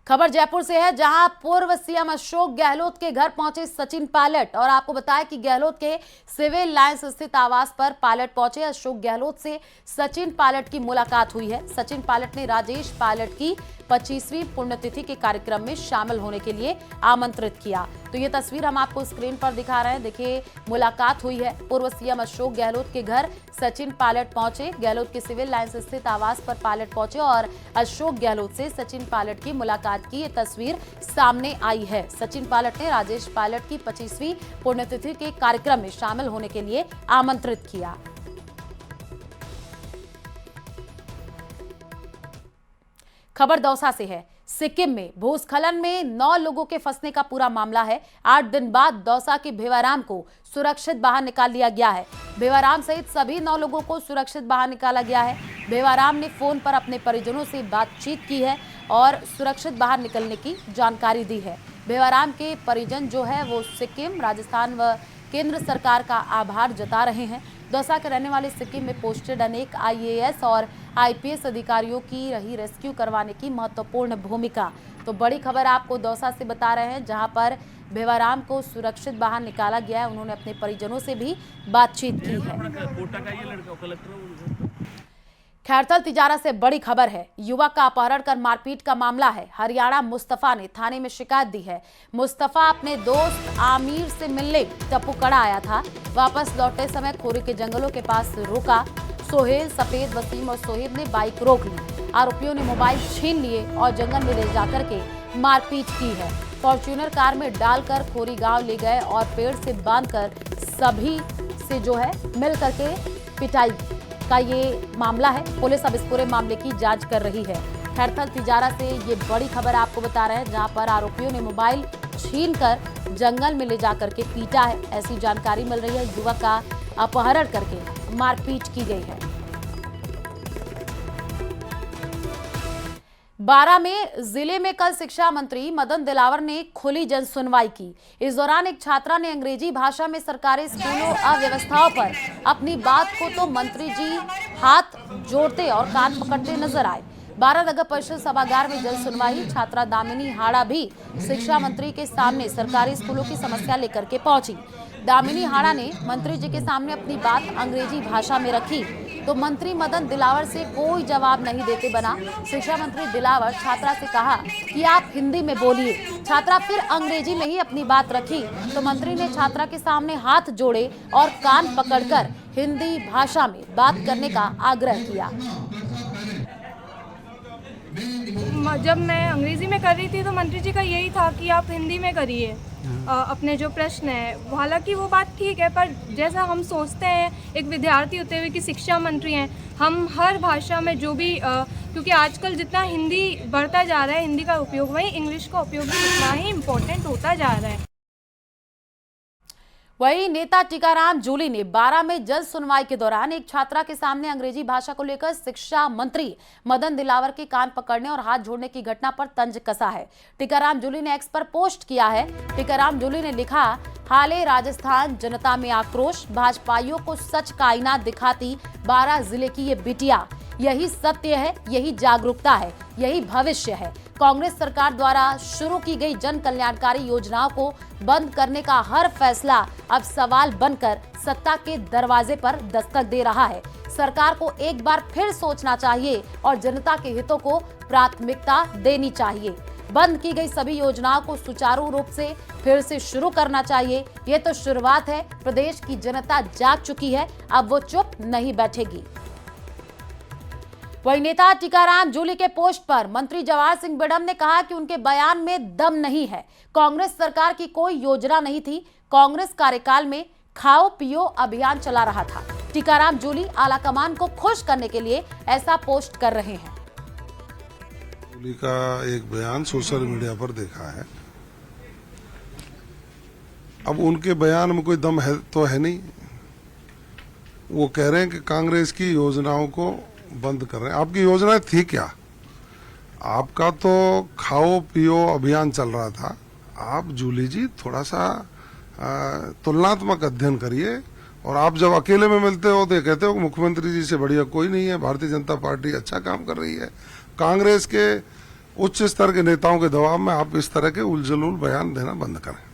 खबर जयपुर से है, जहां पूर्व सीएम अशोक गहलोत के घर पहुंचे सचिन पायलट। और आपको बताया कि गहलोत के सिविल लाइंस स्थित आवास पर पायलट पहुंचे। अशोक गहलोत से सचिन पायलट की मुलाकात हुई है। सचिन पायलट ने राजेश पायलट की 25वीं पुण्यतिथि के कार्यक्रम में शामिल होने के लिए आमंत्रित किया। तो ये तस्वीर हम आपको स्क्रीन पर दिखा रहे हैं। देखिए, मुलाकात हुई है। पूर्व सीएम अशोक गहलोत के घर सचिन पायलट पहुंचे। गहलोत के सिविल लाइंस स्थित आवास पर पायलट पहुंचे और अशोक गहलोत से सचिन पायलट की मुलाकात की ये तस्वीर सामने आई है। सचिन पायलट ने राजेश पायलट की 25वीं पुण्यतिथि के कार्यक्रम में शामिल होने के लिए आमंत्रित किया। खबर दौसा से है। सिक्किम में भूस्खलन में 9 लोगों के फंसने का पूरा मामला है। 8 दिन बाद दौसा के भेवाराम को सुरक्षित बाहर निकाल लिया गया है। भेवाराम सहित सभी 9 लोगों को सुरक्षित बाहर निकाला गया है। भेवाराम ने फोन पर अपने परिजनों से बातचीत की है और सुरक्षित बाहर निकलने की जानकारी दी है। भेवाराम के परिजन जो है वो सिक्किम, राजस्थान व केंद्र सरकार का आभार जता रहे हैं। दौसा के रहने वाले सिक्किम में पोस्टेड अनेक आईएएस और आईपीएस अधिकारियों की रही रेस्क्यू करवाने की महत्वपूर्ण भूमिका। तो बड़ी खबर आपको दौसा से बता रहे हैं, जहां पर भेवाराम को सुरक्षित बाहर निकाला गया है। उन्होंने अपने परिजनों से भी बातचीत की है। खैरथल तिजारा से बड़ी खबर है। युवक का अपहरण कर मारपीट का मामला है। हरियाणा मुस्तफा ने थाने में शिकायत दी है। मुस्तफा अपने दोस्त आमिर से मिलने टप्पूकड़ा आया था। वापस लौटते समय खोरी के जंगलों के पास रुका। सोहेल, सफेद, वसीम और सोहेब ने बाइक रोक ली। आरोपियों ने मोबाइल छीन लिए और जंगल में ले जाकर के मारपीट की है। फॉर्च्यूनर कार में डालकर खोरी गांव ले गए और पेड़ से बांधकर सभी से जो है मिल करके पिटाई का ये मामला है। पुलिस अब इस पूरे मामले की जांच कर रही है। खैरथल तिजारा से ये बड़ी खबर आपको बता रहे हैं, जहां पर आरोपियों ने मोबाइल छीनकर जंगल में ले जाकर के पीटा है, ऐसी जानकारी मिल रही है। युवक का अपहरण करके मारपीट की गई है। 12 में जिले में कल शिक्षा मंत्री मदन दिलावर ने खुली जन सुनवाई की। इस दौरान एक छात्रा ने अंग्रेजी भाषा में सरकारी स्कूलों अव्यवस्थाओं पर अपनी बात को तो मंत्री जी हाथ जोड़ते और कान पकड़ते नजर आए। 12 नगर परिषद सभागार में जन सुनवाई। छात्रा दामिनी हाड़ा भी शिक्षा मंत्री के सामने सरकारी स्कूलों की समस्या लेकर के पहुंची। दामिनी हाड़ा ने मंत्री जी के सामने अपनी बात अंग्रेजी भाषा में रखी तो मंत्री मदन दिलावर से कोई जवाब नहीं देते बना। शिक्षा मंत्री दिलावर छात्रा से कहा कि आप हिंदी में बोलिए। छात्रा फिर अंग्रेजी में ही अपनी बात रखी तो मंत्री ने छात्रा के सामने हाथ जोड़े और कान पकड़कर हिंदी भाषा में बात करने का आग्रह किया। जब मैं अंग्रेजी में कर रही थी तो मंत्री जी का यही था कि आप हिंदी में करिए अपने जो प्रश्न है। हालांकि वो बात ठीक है, पर जैसा हम सोचते हैं एक विद्यार्थी होते हुए कि शिक्षा मंत्री हैं, हम हर भाषा में जो भी क्योंकि आजकल जितना हिंदी बढ़ता जा रहा है, हिंदी का उपयोग, वहीं इंग्लिश का उपयोग भी उतना ही इम्पोर्टेंट होता जा रहा है। वहीं नेता टीकाराम जूली ने 12 में जन सुनवाई के दौरान एक छात्रा के सामने अंग्रेजी भाषा को लेकर शिक्षा मंत्री मदन दिलावर के कान पकड़ने और हाथ जोड़ने की घटना पर तंज कसा है। टीकाराम जूली ने एक्स पर पोस्ट किया है। टीकाराम जूली ने लिखा, हाले राजस्थान जनता में आक्रोश, भाजपाइयों को सच का आईना दिखाती 12 जिले की ये बिटिया। यही सत्य है, यही जागरूकता है, यही भविष्य है। कांग्रेस सरकार द्वारा शुरू की गई जन कल्याणकारी योजनाओं को बंद करने का हर फैसला अब सवाल बनकर सत्ता के दरवाजे पर दस्तक दे रहा है। सरकार को एक बार फिर सोचना चाहिए और जनता के हितों को प्राथमिकता देनी चाहिए। बंद की गई सभी योजनाओं को सुचारू रूप से फिर से शुरू करना चाहिए। ये तो शुरुआत है। प्रदेश की जनता जाग चुकी है, अब वो चुप नहीं बैठेगी। वही नेता टीकाराम जूली के पोस्ट पर मंत्री जवाहर सिंह बिड़म ने कहा कि उनके बयान में दम नहीं है। कांग्रेस सरकार की कोई योजना नहीं थी। कांग्रेस कार्यकाल में खाओ पियो अभियान चला रहा था। टीकाराम जूली आलाकमान को खुश करने के लिए ऐसा पोस्ट कर रहे हैं। जूली का एक बयान सोशल मीडिया पर देखा है। अब उनके बयान में कोई दम है तो है नहीं। वो कह रहे हैं कि कांग्रेस की योजनाओं को बंद कर रहे हैं। आपकी योजना थी क्या? आपका तो खाओ पियो अभियान चल रहा था। आप जूली जी थोड़ा सा तुलनात्मक अध्ययन करिए। और आप जब अकेले में मिलते हो तो कहते हो मुख्यमंत्री जी से बढ़िया कोई नहीं है, भारतीय जनता पार्टी अच्छा काम कर रही है। कांग्रेस के उच्च स्तर के नेताओं के दबाव में आप इस तरह के उलझुल बयान देना बंद करें।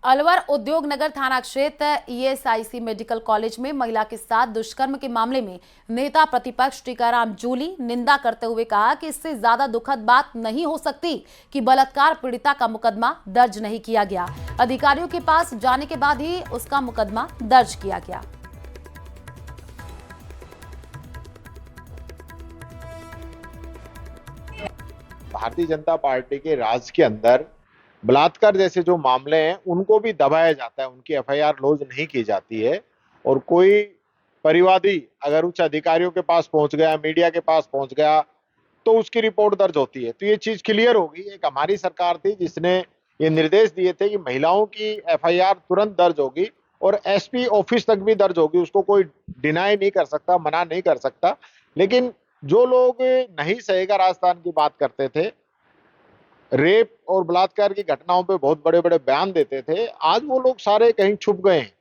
अलवर उद्योग नगर थाना क्षेत्र ईएसआईसी मेडिकल कॉलेज में महिला के साथ दुष्कर्म के मामले में नेता प्रतिपक्ष टीकाराम जूली निंदा करते हुए कहा कि इससे ज्यादा दुखद बात नहीं हो सकती कि बलात्कार पीड़िता का मुकदमा दर्ज नहीं किया गया। अधिकारियों के पास जाने के बाद ही उसका मुकदमा दर्ज किया गया। भारतीय जनता पार्टी के राज के अंदर बलात्कार जैसे जो मामले हैं उनको भी दबाया जाता है, उनकी एफआईआर लॉन्च नहीं की जाती है। और कोई परिवादी अगर उच्च अधिकारियों के पास पहुंच गया, मीडिया के पास पहुंच गया, तो उसकी रिपोर्ट दर्ज होती है। तो ये चीज क्लियर होगी। एक हमारी सरकार थी जिसने ये निर्देश दिए थे कि महिलाओं की एफआईआर तुरंत दर्ज होगी और एसपी ऑफिस तक भी दर्ज होगी। उसको कोई डिनाई नहीं कर सकता, मना नहीं कर सकता। लेकिन जो लोग नहीं सहेगा राजस्थान की बात करते थे, रेप और बलात्कार की घटनाओं पे बहुत बड़े बड़े बयान देते थे, आज वो लोग सारे कहीं छुप गए हैं।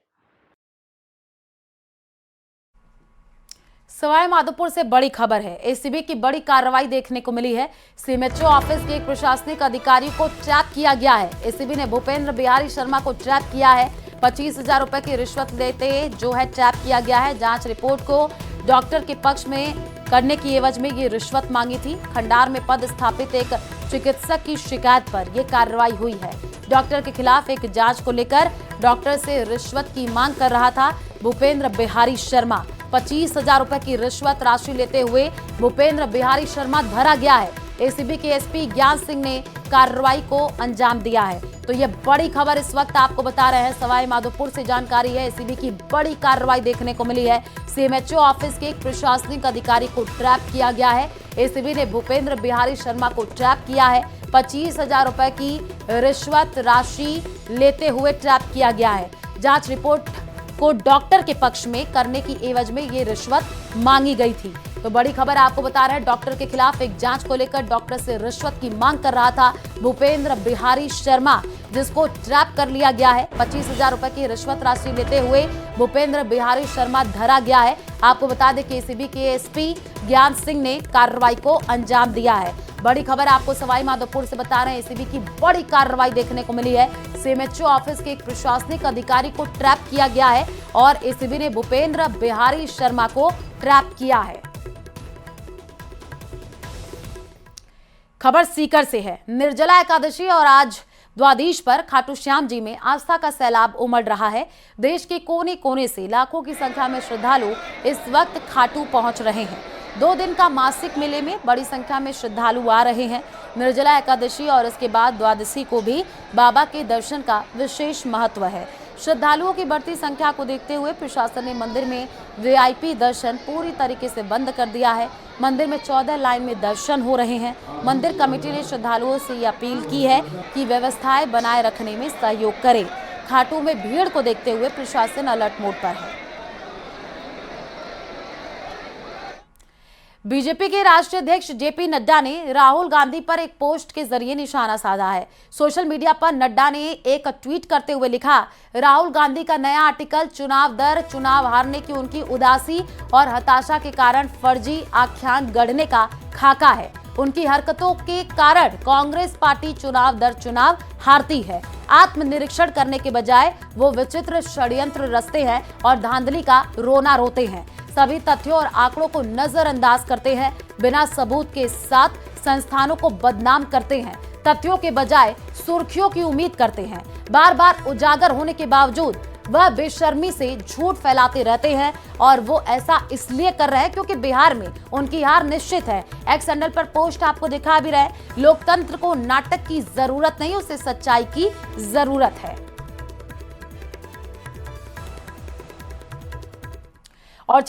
सवाई माधोपुर से बड़ी खबर है। एसीबी की बड़ी कार्रवाई देखने को मिली है। सीएमएचओ ऑफिस के एक प्रशासनिक अधिकारी को ट्रैप किया गया है। एसीबी ने भूपेंद्र बिहारी शर्मा को ट्रैप किया है। 25,000 रुपए की रिश्वत लेते जो है ट्रैप किया गया है। जांच रिपोर्ट को डॉक्टर के पक्ष में करने की एवज में ये रिश्वत मांगी थी। खंडार में पद स्थापित एक चिकित्सक की शिकायत पर यह कार्रवाई हुई है। डॉक्टर के खिलाफ एक जांच को लेकर डॉक्टर से रिश्वत की मांग कर रहा था भूपेंद्र बिहारी शर्मा। 25,000 रुपए की रिश्वत राशि लेते हुए भूपेंद्र बिहारी शर्मा धरा गया है। एसीबी के एसपी ज्ञान सिंह ने कार्रवाई को अंजाम दिया है। तो ये बड़ी खबर इस वक्त आपको बता रहे हैं। सवाई माधोपुर से जानकारी है। एसीबी की बड़ी कार्रवाई देखने को मिली है। सीएमएचओ ऑफिस के एक प्रशासनिक अधिकारी को ट्रैप किया गया है। एसीबी ने भूपेंद्र बिहारी शर्मा को ट्रैप किया है। 25,000 रुपए की रिश्वत राशि लेते हुए ट्रैप किया गया है। जांच रिपोर्ट को डॉक्टर के पक्ष में करने की एवज में ये रिश्वत मांगी गई थी। तो बड़ी खबर आपको बता रहे हैं। डॉक्टर के खिलाफ एक जांच को लेकर डॉक्टर से रिश्वत की मांग कर रहा था भूपेंद्र बिहारी शर्मा, जिसको ट्रैप कर लिया गया है। 25,000 रुपए की रिश्वत राशि लेते हुए भूपेंद्र बिहारी शर्मा धरा गया है। आपको बता दें कि एसीबी के एसपी ज्ञान सिंह ने कार्रवाई को अंजाम दिया है। बड़ी खबर आपको सवाई माधोपुर से बता रहे हैं। एसीबी की बड़ी कार्रवाई देखने को मिली है। सीएमएचओ ऑफिस के एक प्रशासनिक अधिकारी को ट्रैप किया गया है और एसीबी ने भूपेंद्र बिहारी शर्मा को ट्रैप किया है। खबर सीकर से है। निर्जला एकादशी और आज द्वादश पर खाटू श्याम जी में आस्था का सैलाब उमड़ रहा है। देश के कोने कोने से लाखों की संख्या में श्रद्धालु इस वक्त खाटू पहुंच रहे हैं। 2 दिन का मासिक मेले में बड़ी संख्या में श्रद्धालु आ रहे हैं। निर्जला एकादशी और इसके बाद द्वादशी को भी बाबा के दर्शन का विशेष महत्व है। श्रद्धालुओं की बढ़ती संख्या को देखते हुए प्रशासन ने मंदिर में वीआईपी दर्शन पूरी तरीके से बंद कर दिया है। मंदिर में 14 लाइन में दर्शन हो रहे हैं। मंदिर कमेटी ने श्रद्धालुओं से ये अपील की है कि व्यवस्थाएं बनाए रखने में सहयोग करें। खाटू में भीड़ को देखते हुए प्रशासन अलर्ट मोड पर है। बीजेपी के राष्ट्रीय अध्यक्ष जेपी नड्डा ने राहुल गांधी पर एक पोस्ट के जरिए निशाना साधा है। सोशल मीडिया पर नड्डा ने एक ट्वीट करते हुए लिखा, राहुल गांधी का नया आर्टिकल चुनाव दर, चुनाव हारने की उनकी उदासी और हताशा के कारण फर्जी आख्यान गढ़ने का खाका है। उनकी हरकतों के कारण कांग्रेस पार्टी चुनाव दर चुनाव हारती है। आत्मनिरीक्षण करने के बजाय वो विचित्र षड्यंत्र रचते हैं और धांधली का रोना रोते हैं। सभी तथ्यों और आंकड़ों को नजरअंदाज करते हैं। बिना सबूत के साथ संस्थानों को बदनाम करते हैं। तथ्यों के बजाय सुर्खियों की उम्मीद करते हैं। बार बार उजागर होने के बावजूद वह बेशर्मी से झूठ फैलाते रहते हैं और वो ऐसा इसलिए कर रहे हैं क्योंकि बिहार में उनकी हार निश्चित है। एक्स हैंडल पर पोस्ट आपको दिखा भी रहे। लोकतंत्र को नाटक की जरूरत नहीं, उसे सच्चाई की जरूरत है। और